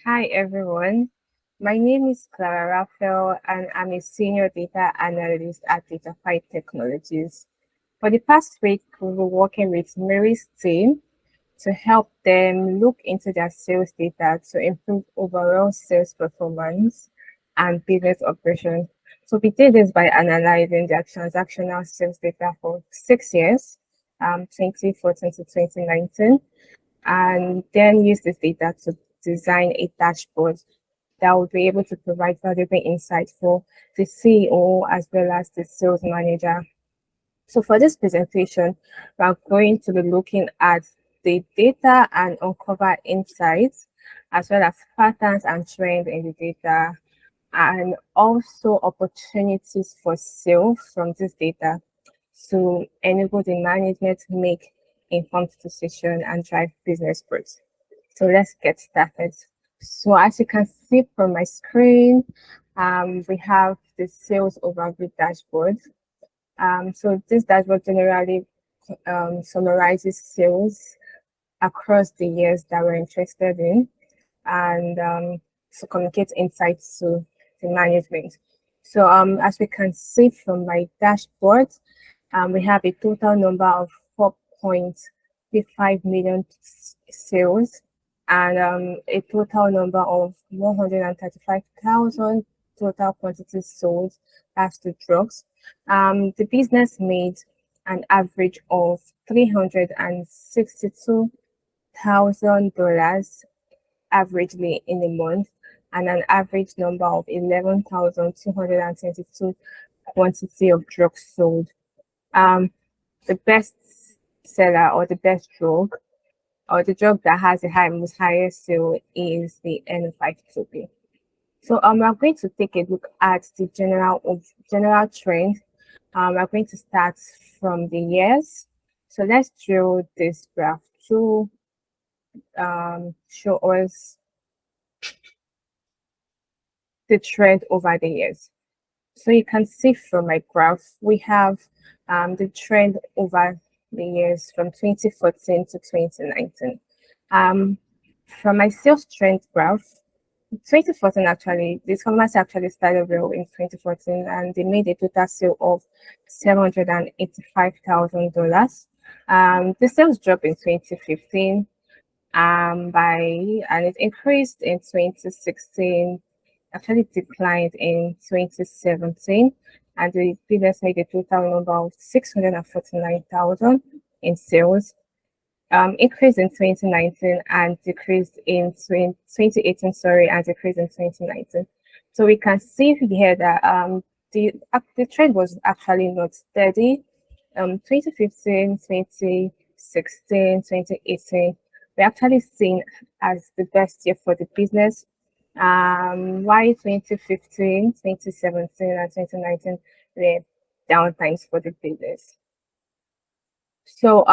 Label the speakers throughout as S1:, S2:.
S1: Hi everyone, my name is Clara and I'm a senior data analyst at DataFi Technologies. For the past week, we were working with Mary's team to help them look into their sales data to improve overall sales performance and business operations. So we did this by analyzing their transactional sales data for 6 years, 2014 to 2019, and then use this data to design a dashboard that will be able to provide valuable insight for the CEO as well as the sales manager. So for this presentation, we're going to be looking at the data and uncover insights as well as patterns and trends in the data and also opportunities for sales from this data to enable the management to make informed decision and drive business growth. So let's get started. So as you can see from my screen, we have the sales overview dashboard. So this dashboard generally summarizes sales across the years that we're interested in and to communicate insights to the management. So as we can see from my dashboard, we have a total number of 4.35 million sales and a total number of 135,000 total quantities sold as to drugs. The business made an average of $362,000 averagely in a month and an average number of 11,222 quantity of drugs sold. The best seller or the best drug or the drug that has the most highest sale is the N5-2B. So we're going to take a look at the general trend. We're going to start from the years. So let's draw this graph to show us the trend over the years. So you can see from my graph, we have the trend over the years from 2014 to 2019. From my sales trend graph, 2014 actually, this commerce actually started well in 2014 and they made a total sale of $785,000. The sales dropped in 2015 and it increased in 2016, actually declined in 2017, and the business made a total number of 649,000 in sales. Increased in 2019 and decreased in 2018, and decreased in 2019. So we can see here that the trend was actually not steady. 2015, 2016, 2018, we actually seen as the best year for the business. Why 2015, 2017, and 2019 were down times for the business. So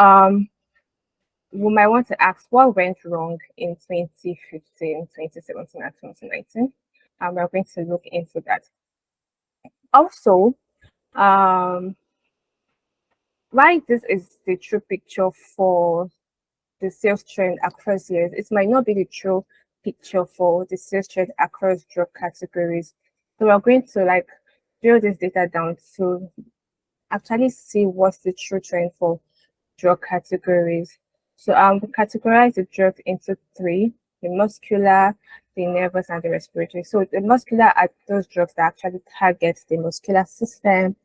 S1: we might want to ask what went wrong in 2015, 2017, and 2019. And we're going to look into that. Also, why this is the true picture for the sales trend across years. It might not be the true picture for the sales trend across drug categories. So we're going to drill this data down to actually see what's the true trend for drug categories. So we categorize the drug into three: the muscular, the nervous, and the respiratory. So the muscular are those drugs that actually target the muscular system.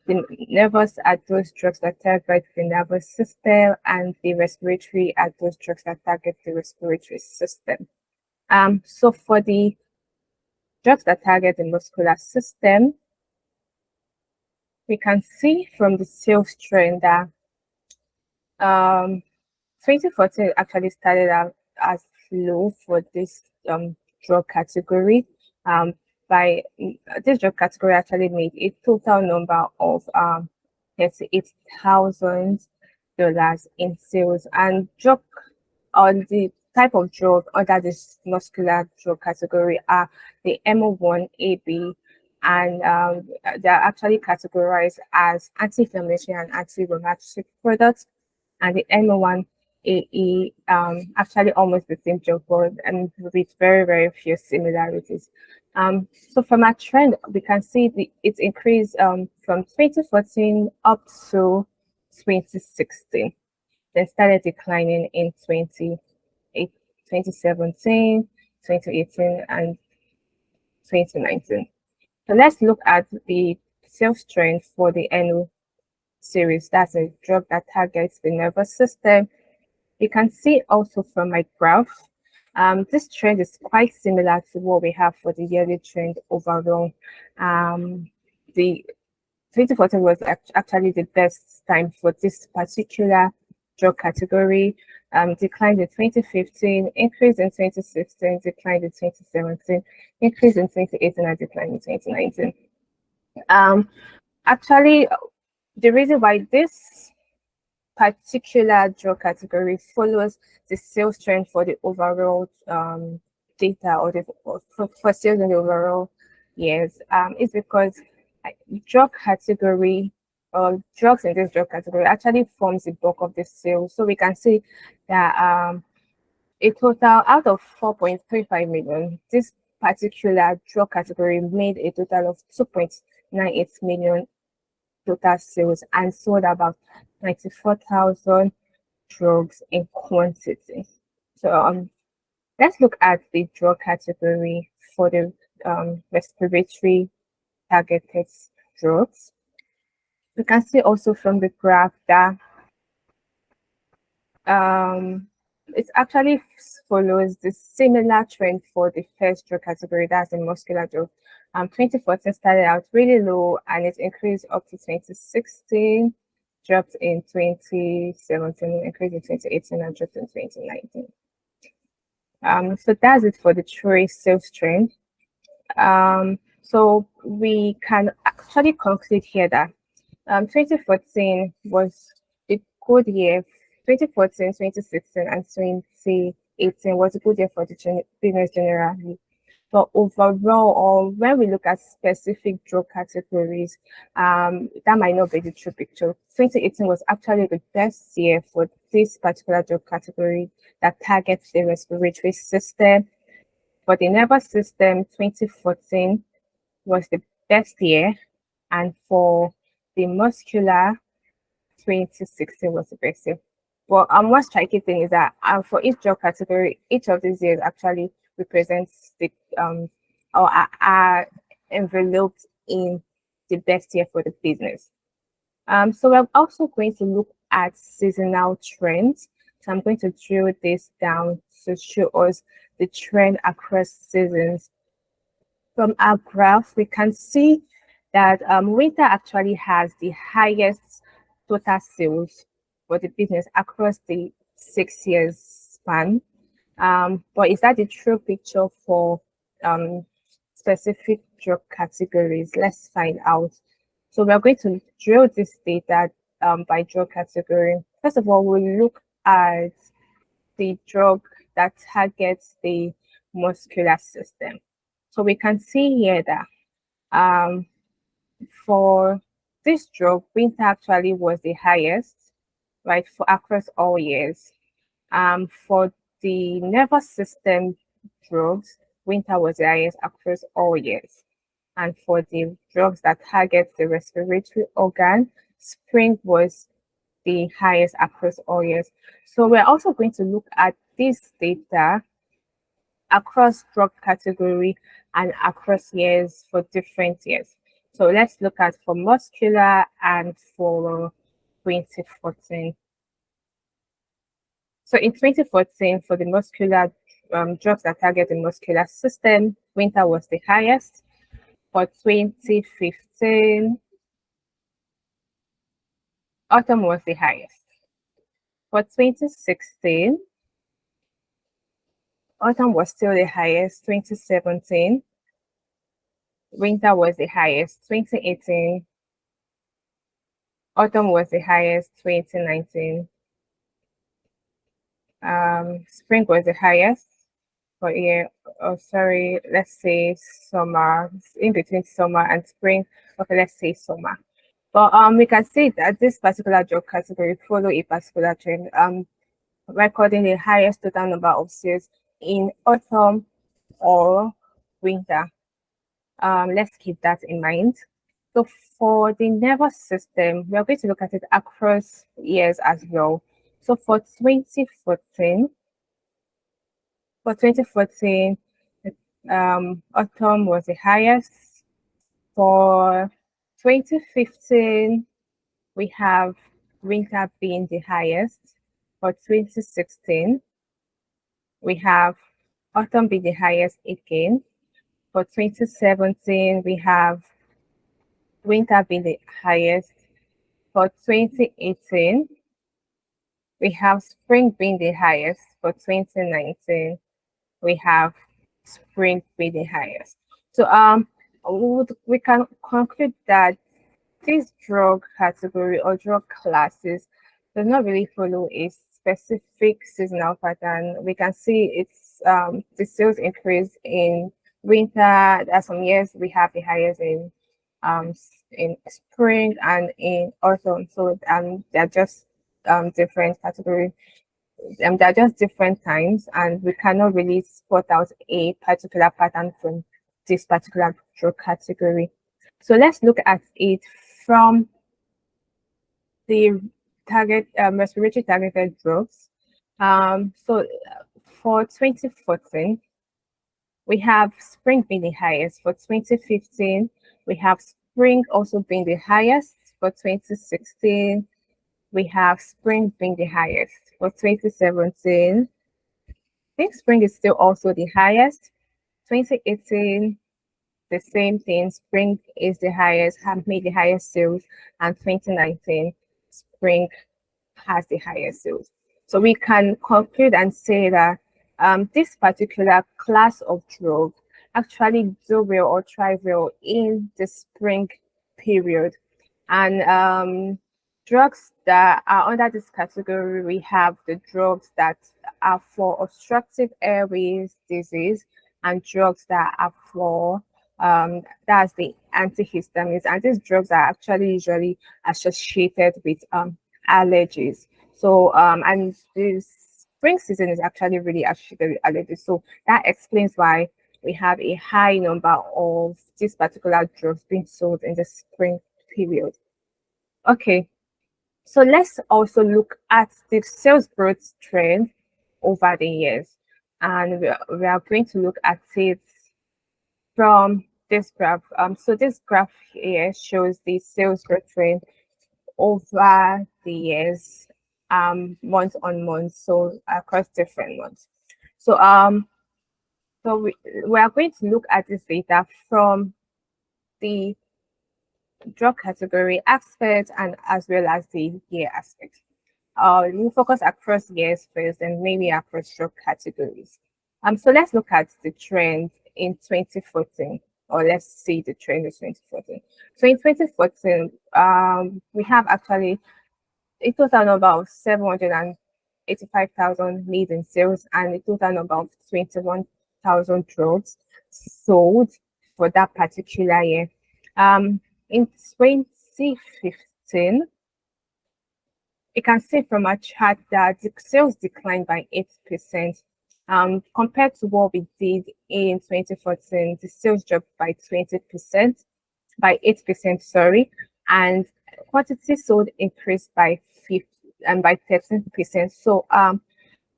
S1: The nervous are those drugs that target the nervous system, and the respiratory are those drugs that target the respiratory system. So for the drugs that target the muscular system, we can see from the sales trend that 2014 actually started out as low for this drug category. By this drug category actually made a total number of $38,000 in sales, and drug on the type of drug under this muscular drug category are the MO1AB, and they are actually categorized as anti-inflammatory and anti-rheumatic products, and the MO1 AE, actually almost the same drug, but and with very, very few similarities. So from a trend, we can see it increased from 2014 up to 2016, then started declining in 2017, 2018, and 2019. So let's look at the sales trend for the NO series. That's a drug that targets the nervous system. You can see also from my graph, this trend is quite similar to what we have for the yearly trend overall. The 2014 was actually the best time for this particular drug category. Declined in 2015, increased in 2016, declined in 2017, increased in 2018, and declined in 2019. Actually, the reason why this particular drug category follows the sales trend for the overall data or for sales in the overall years is because drug category or drugs in this drug category actually forms the bulk of the sales. So we can see that a total out of 4.35 million, this particular drug category made a total of 2.98 million total sales and sold about 94,000 drugs in quantity. So let's look at the drug category for the respiratory targeted drugs. We can see also from the graph that it actually follows the similar trend for the first drug category, that's the muscular drug. 2014 started out really low and it increased up to 2016, dropped in 2017, increased in 2018, and dropped in 2019. So that's it for the trade sales trend. So we can actually conclude here that 2014 was a good year. 2014, 2016, and 2018 was a good year for the business generally. But overall, or when we look at specific drug categories, that might not be the true picture. 2018 was actually the best year for this particular drug category that targets the respiratory system. For the nervous system, 2014 was the best year, and for the muscular, 2016 was the best year. But one striking thing is that for each job category, each of these years actually represents the or are enveloped in the best year for the business. So we're also going to look at seasonal trends. So I'm going to drill this down to show us the trend across seasons. From our graph, we can see that winter actually has the highest total sales for the business across the 6 years span. But is that the true picture for specific drug categories? Let's find out. So we're going to drill this data by drug category. First of all, we'll look at the drug that targets the muscular system. So we can see here that for this drug, winter actually was the highest, right, for across all years. For the nervous system drugs, winter was the highest across all years. And for the drugs that target the respiratory organ, spring was the highest across all years. So we're also going to look at this data across drug category and across years for different years. So let's look at for muscular and for 2014. So in 2014, for the muscular drugs that target the muscular system, winter was the highest. For 2015, autumn was the highest. For 2016, autumn was still the highest. 2017, winter was the highest. 2018, autumn was the highest. 2019, spring was the highest. For year, oh sorry, let's say summer, in between summer and spring. Okay, let's say summer. But we can see that this particular job category follow a particular trend. recording the highest total number of sales in autumn or winter. Let's keep that in mind. So for the nervous system, we're going to look at it across years as well. So for 2014, autumn was the highest. For 2015, we have winter being the highest. For 2016, we have autumn being the highest again. For 2017, we have winter being the highest. For 2018, we have spring being the highest. For 2019, we have spring being the highest. So we can conclude that this drug category or drug classes does not really follow a specific seasonal pattern. We can see it's the sales increase in winter. There are some years we have the highest in spring and in autumn. So they're just different categories. They're just different times, and we cannot really spot out a particular pattern from this particular drug category. So let's look at it from the target respiratory targeted drugs. So for 2014, we have spring being the highest. For 2015, we have spring also being the highest. For 2016, we have spring being the highest. For 2017, I think spring is still also the highest. 2018, the same thing. Spring is the highest, have made the highest sales, and 2019, spring has the highest sales. So we can conclude and say that this particular class of drug actually do well or thrive well in the spring period. And drugs that are under this category, we have the drugs that are for obstructive airways disease and drugs that are for that's the antihistamines, and these drugs are actually usually associated with allergies. So and this spring season is actually really associated with allergies. So that explains why we have a high number of these particular drugs being sold in the spring period. Okay, so let's also look at the sales growth trend over the years, and we are going to look at it from this graph. So this graph here shows the sales growth trend over the years, month on month, so across different months. So we are going to look at this data from the drug category aspect and as well as the year aspect. We'll focus across years first and maybe across drug categories. So let's look at the trend in 2014, or let's see the trend in 2014. So in 2014, we have actually a total number of 785,000 made in sales and a total number of 21,000 drugs sold for that particular year. In 2015, you can see from our chart that the sales declined by 8%. Compared to what we did in 2014, the sales dropped by 20%, by 8%, sorry, and quantity sold increased by 50 and by 13%. So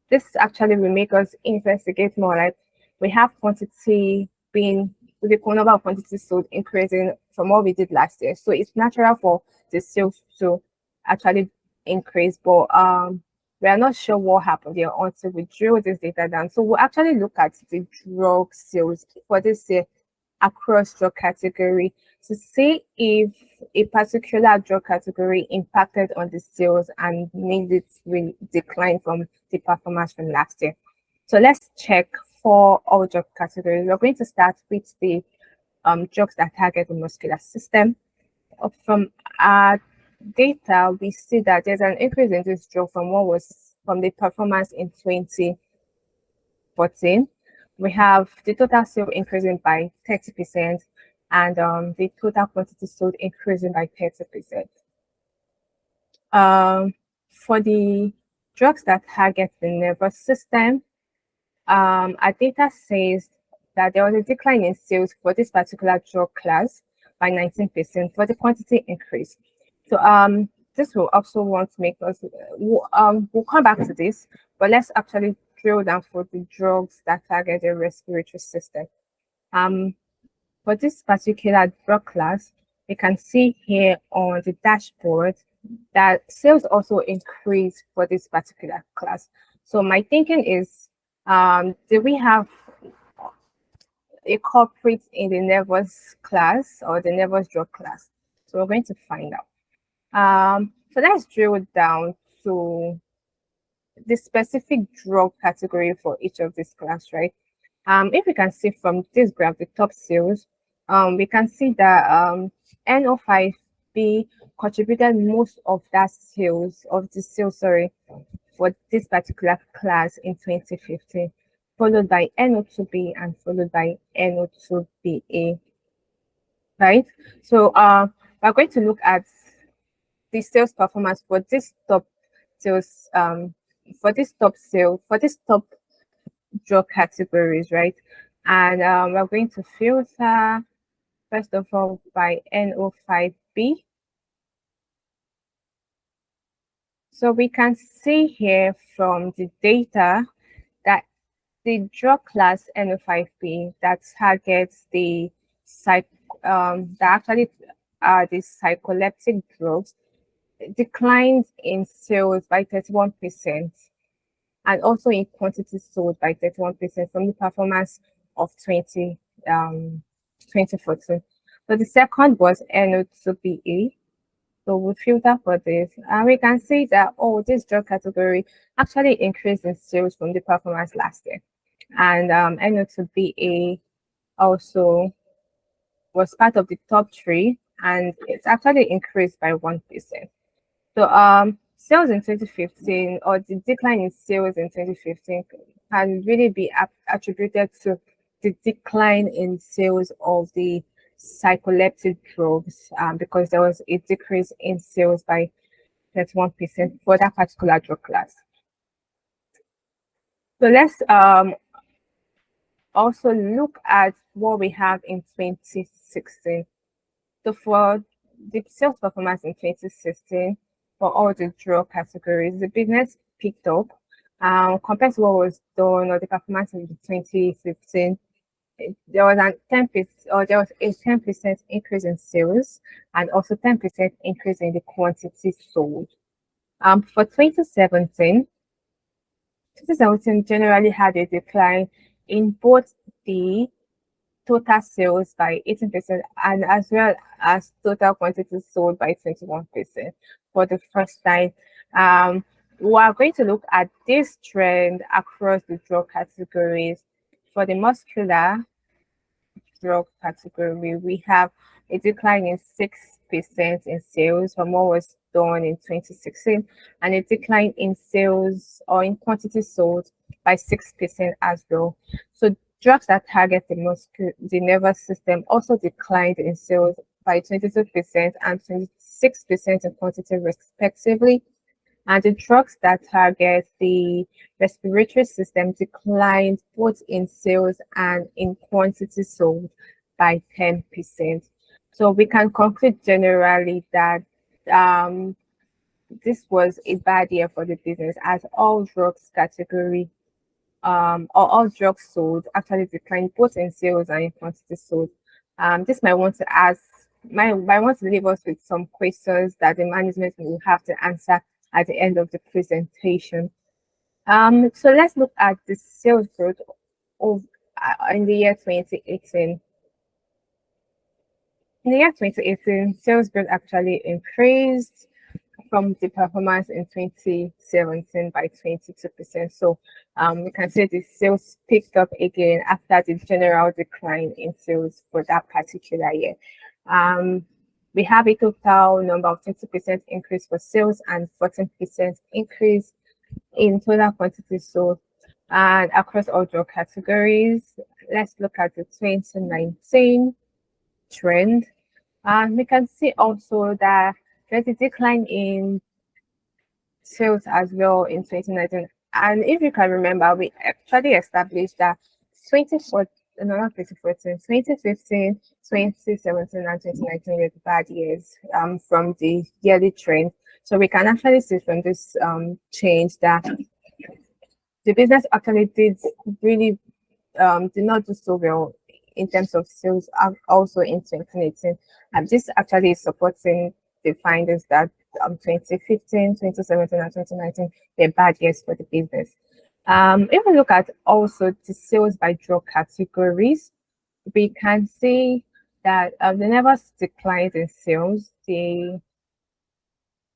S1: this actually will make us investigate more, like we have quantity being the number of quantity sold increasing from what we did last year. So it's natural for the sales to actually increase, but we are not sure what happened there until we drill this data down. So we'll actually look at the drug sales for this year across drug category to see if a particular drug category impacted on the sales and made it really decline from the performance from last year. So let's check for all drug categories. We're going to start with the drugs that target the muscular system. From our data, we see that there's an increase in this drug from what was from the performance in 2014. We have the total sale increasing by 30% and the total quantity sold increasing by 30%. For the drugs that target the nervous system. Our data says that there was a decline in sales for this particular drug class by 19%, for the quantity increase. So this will also want to make us, we'll come back to this, but let's actually drill down for the drugs that target the respiratory system. For this particular drug class, we can see here on the dashboard that sales also increased for this particular class. So my thinking is, do we have a corporate in the nervous class or the nervous drug class? So we're going to find out. So let's drill down to the specific drug category for each of this class, right? If we can see from this graph, the top sales, we can see that NO5B contributed most of that sales, sorry, for this particular class in 2015, followed by NO2B and followed by NO2BA, right? So we're going to look at the sales performance for this top sales, for this top drug categories, right? And we're going to filter first of all by NO5B. So we can see here from the data that the drug class NO5B that targets the that actually are the psycholeptic drugs declined in sales by 31%, and also in quantity sold by 31% from the performance of 2014. So the second was NO2BA. So we filter for this, and we can see that, oh, this drug category actually increased in sales from the performance last year. And NO2BA also was part of the top three, and it's actually increased by 1%. So sales in 2015, or the decline in sales in 2015, can really be attributed to the decline in sales of the psycholeptic drugs, because there was a decrease in sales by 31% for that particular drug class. So let's also look at what we have in 2016. So for the sales performance in 2016, for all the drug categories, the business picked up compared to what was done, or the performance in 2015. There was a 10% increase in sales, and also 10% increase in the quantity sold. For 2017 generally had a decline in both the total sales by 18% and as well as total quantity sold by 21% for the first time. We are going to look at this trend across the drug categories. For the muscular drug category, we have a decline in 6% in sales from what was done in 2016, and a decline in sales, or in quantity sold, by 6% as well. So drugs that target the nervous system also declined in sales by 22% and 26% in quantity respectively. And the drugs that target the respiratory system declined both in sales and in quantity sold by 10%. So we can conclude generally that this was a bad year for the business, as all drugs category or all drugs sold actually declined both in sales and in quantity sold. This might want to leave us with some questions that the management will have to answer at the end of the presentation. So let's look at the sales growth of in the year 2018. In the year 2018, sales growth actually increased from the performance in 2017 by 22%. So we can say the sales picked up again after the general decline in sales for that particular year. We have a total number of 20% increase for sales and 14% increase in total quantity sold, and across all drug categories. Let's look at the 2019 trend. We can see also that there's a decline in sales as well in 2019. And if you can remember, we actually established that 2014, no, not 2014, 2015, 2017, and 2019 were the bad years from the yearly trend. So we can actually see from this change that the business actually really did not do so well in terms of sales also in 2018. And this actually is supporting the findings that 2015, 2017, and 2019 were bad years for the business. If we look at also the sales by drug categories, we can see that they never declined in sales. The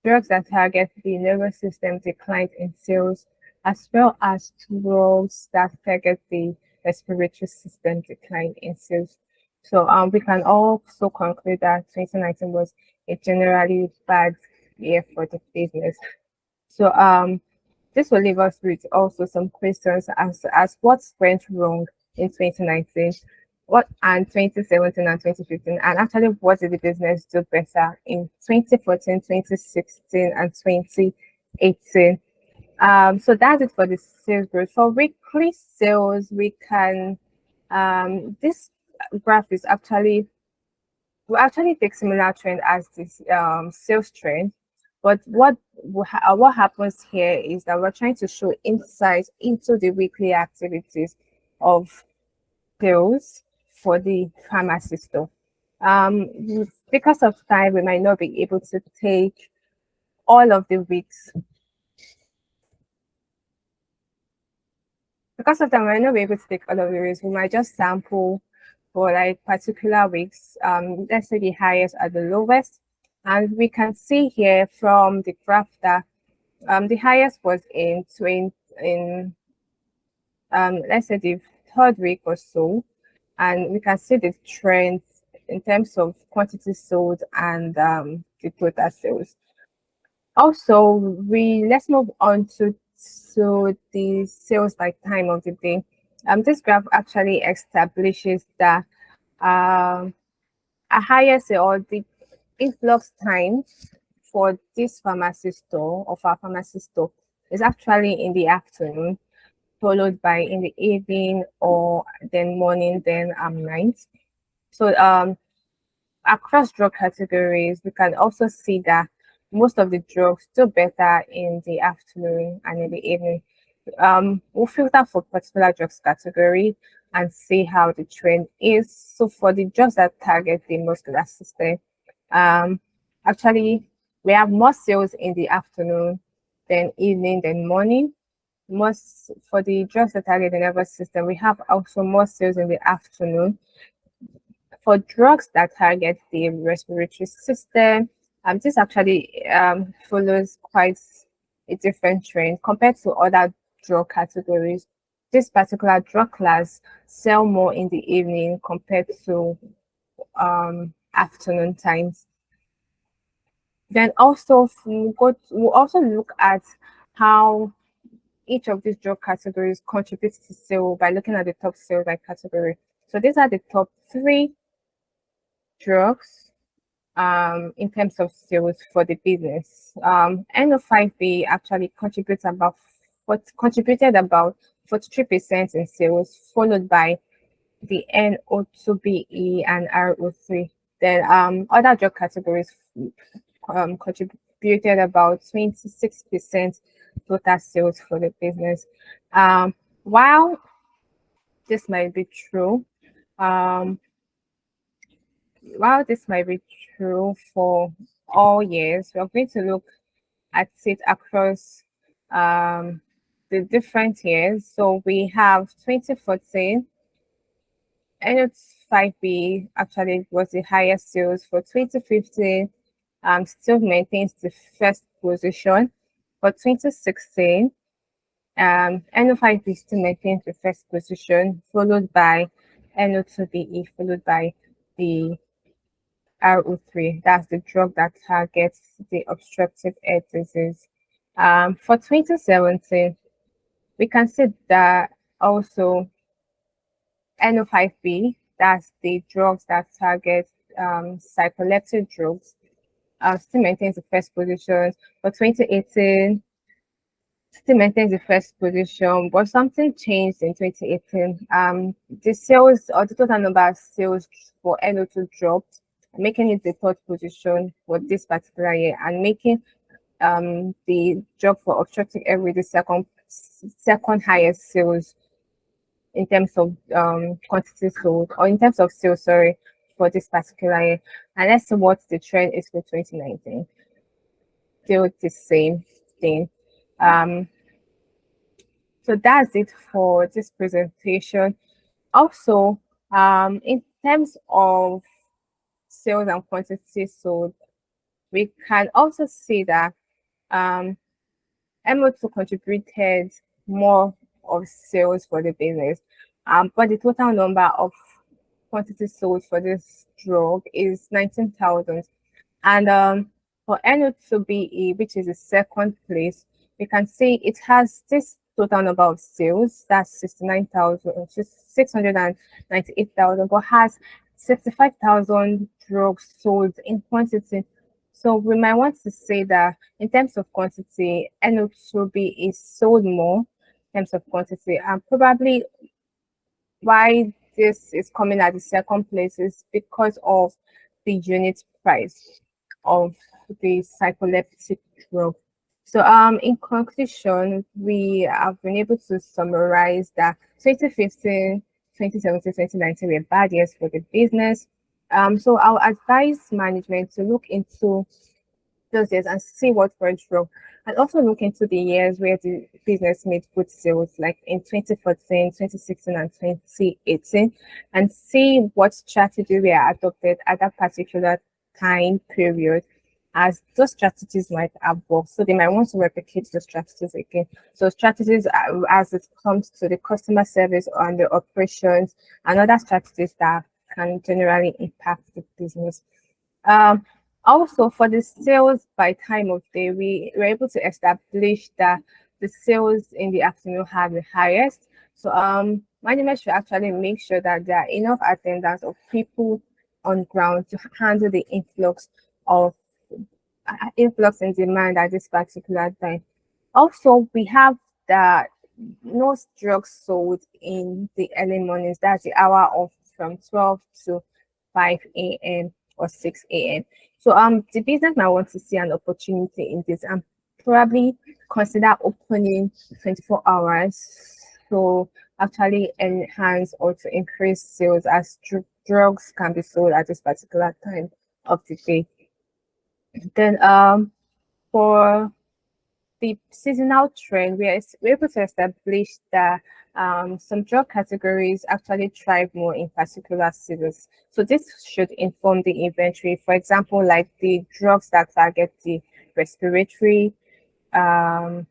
S1: drugs that target the nervous system declined in sales, as well as drugs that target the respiratory system declined in sales. So we can also conclude that 2019 was a generally bad year for the business. So this will leave us with also some questions as what went wrong in 2019, what and 2017 and 2015, and actually what did the business do better in 2014, 2016, and 2018. So that's it for the sales growth. For weekly sales, we can this graph is actually will actually take similar trend as this sales trend. But what happens here is that we're trying to show insight into the weekly activities of sales for the pharmacy store. Because of time, we might not be able to take all of the weeks. Because of time, we might not be able to take all of the weeks. We might just sample for like particular weeks. Let's say the highest at the lowest. And we can see here from the graph that the highest was in let's say the third week or so, and we can see the trend in terms of quantity sold and the total sales. Also, let's move on to the sales by time of the day. This graph actually establishes that a higher sale or the influx time for this pharmacy store of our pharmacy store is actually in the afternoon, followed by in the evening or then morning, then night. So across drug categories, we can also see that most of the drugs do better in the afternoon and in the evening. We'll filter for particular drugs category and see how the trend is. So for the drugs that target the muscular system, actually we have more sales in the afternoon than evening than morning. Most for the drugs that target the nervous system, we have also more sales in the afternoon. For drugs that target the respiratory system, this actually follows quite a different trend compared to other drug categories. This particular drug class sell more in the evening compared to afternoon times. Then also we'll also look at how each of these drug categories contributes to sale by looking at the top sales by category. So these are the top 3 drugs in terms of sales for the business. NO5B actually contributed about 43% in sales, followed by the NO2BE and RO3. Then other drug categories contributed about 26% total sales for the business. While this might be true, while this might be true for all years, we're going to look at it across the different years. So we have 2014, NO5B actually was the highest sales. For 2015, still maintains the first position. For 2016, NO5B still maintains the first position, followed by NO2BE, followed by the RO3. That's the drug that targets the obstructive air disease. For 2017, we can see that also NO5B, that's the drugs that target psycholeptic drugs, still maintains the first position. For 2018, still maintains the first position, but something changed in 2018. The sales or the total number of sales for NO2 dropped, making it the third position for this particular year, and making the drug for obstructive airway the second highest sales in terms of quantity sold, or in terms of sales, sorry, for this particular year. And let's see what the trend is for 2019. Still the same thing. So that's it for this presentation. Also, in terms of sales and quantity sold, we can also see that MO2 contributed more of sales for the business, but the total number of quantity sold for this drug is 19,000. And for NO2BE, which is the second place, we can see it has this total number of sales, that's 698,000, but has 65,000 drugs sold in quantity. So we might want to say that in terms of quantity, NO2B is sold more in terms of quantity, and probably why this is coming at the second place is because of the unit price of the psycholeptic drug. So in conclusion, we have been able to summarize that 2015, 2017, 2019 were bad years for the business. So I'll advise management to look into those years and see what went wrong, and also look into the years where the business made good sales, like in 2014, 2016, and 2018, and see what strategy were adopted at that particular time period, as those strategies might have worked. So they might want to replicate those strategies again. So strategies as it comes to the customer service and the operations, and other strategies that can generally impact the business. Also, for the sales by time of day, we were able to establish that the sales in the afternoon have the highest. So management should actually make sure that there are enough attendance of people on ground to handle the influx in demand at this particular time. Also, we have the no drugs sold in the early mornings. That's the hour of from 12 to 5 a.m. or 6 a.m. So the business might want to see an opportunity in this and probably consider opening 24 hours to actually enhance or to increase sales, as drugs can be sold at this particular time of the day. Then for the seasonal trend, we're able to establish that some drug categories actually thrive more in particular seasons. So this should inform the inventory. For example, like the drugs that target the respiratory, that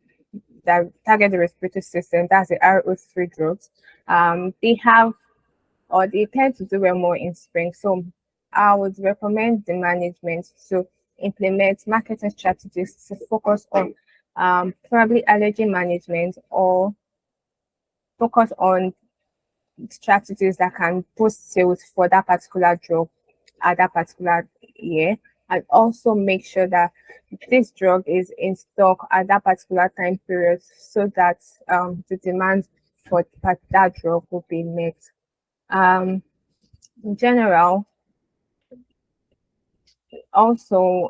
S1: target the respiratory system, that's the RO3 drugs. They have, or they tend to do well more in spring. So I would recommend the management to implement marketing strategies to focus on probably allergy management, or focus on strategies that can boost sales for that particular drug at that particular year, and also make sure that this drug is in stock at that particular time period, so that the demand for that drug will be met. In general, also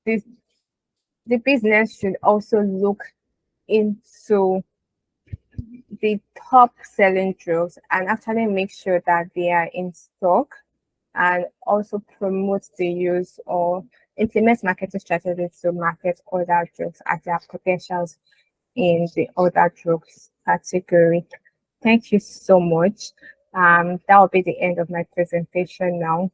S1: the business should also look into the top selling drugs and actually make sure that they are in stock, and also promote the use or implement marketing strategies to market other drugs at their potentials in the other drugs category. Thank you so much. That will be the end of my presentation now.